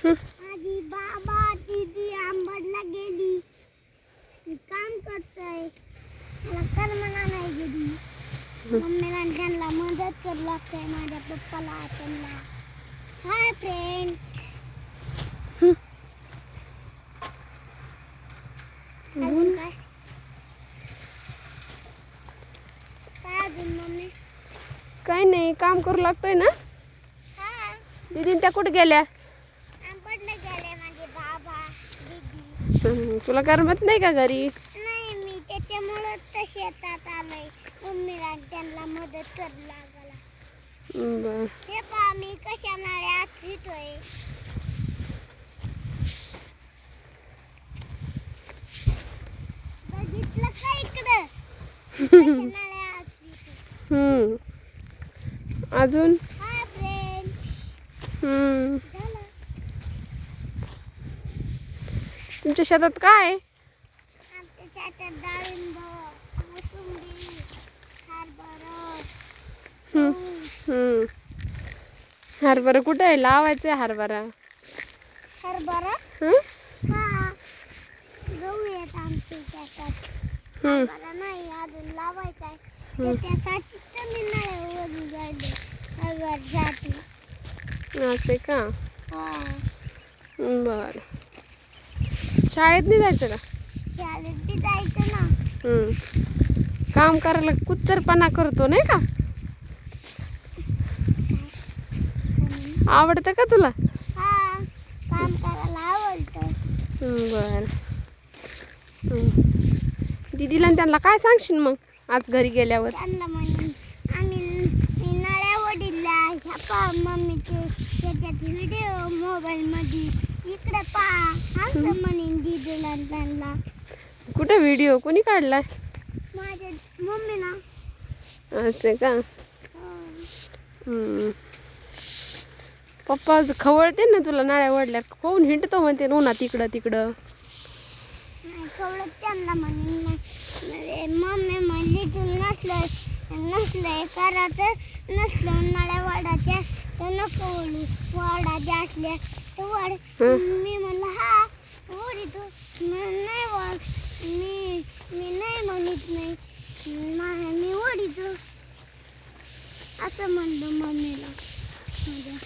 माझी बाबा दीदी आंबडला गेली. मी काम करतोय. मला करमना नाही गेली. मम्मीला त्यांना मदत करू लागते माझ्या पप्पाला त्यांना. Hi friend. अजून काय अजून मम्मी? काय नाही, काम करू लागतोय ना. हा दीदीन त्या कुठे गेल्या? आंबडला गेले माझे बाबा दीदी. तुला करमत नाही का घरी? नाही, मी त्याच्यामुळे तर शेतात आलोय. मम्मीला त्यांना मदत करू लागायला. बर. हे पहा मी कशा नाळ्यात फिरतोय. बघितलं का इकडं? कशा नाळ्यात फिरतोय. अजून हाय फ्रेंड. झालं. तुमच्या शेतात काय आहे? आमच्या शेतात डाळिंब, मोसंबी, हरभरा. हरभरा कुठे आहे? लावायचं आहे हरभरा. हरभरा? हं? हा, गहू आहेत आमच्या शेतात. हरभरा नाही, अजून लावायचा आहे. त्याच्यासाठीच तर मी नाळ्यावरून जायले हरभऱ्यासाठी. असं आहे का? हा. बर. शाळेत नाही जायचं का? शाळेत बी जायचं ना. काम करायला कुच्चरपणा करतो नाही का? आवडतं का तुला? हा, काम करायला आवडतं. बर. दीदीला आणि त्यांना काय सांगशील मग आज घरी गेल्यावर? त्यांना म्हणून मी नळ्या वडीलला ह्या पहा मम्मीचे त्याच्यात व्हिडिओ मोबाईलमध्ये इकडे पहा असं म्हणेन दीदीला आणि त्यांना. कुठे व्हिडिओ कोणी काढलाय? माझ्या मम्मीला. असं आहे का? पप्पा खवळते ना तुला नाळ्या वडल्या, कोण हिंडतो म्हणते उन्हात इकडं तिकडं. नाही कवळत त्यांना म्हणेन मम्मी म्हणली तू नसलंय करायचं नसलं नळ्या वाडाच्या तर नको वळू. वाडाच्या असल्या तर वाढ. मी म्हणलं हा वडी तू नाही वाढ. मी नाही म्हणत नाही मी वडी तू असं म्हणलं मम्मीला माझ्या.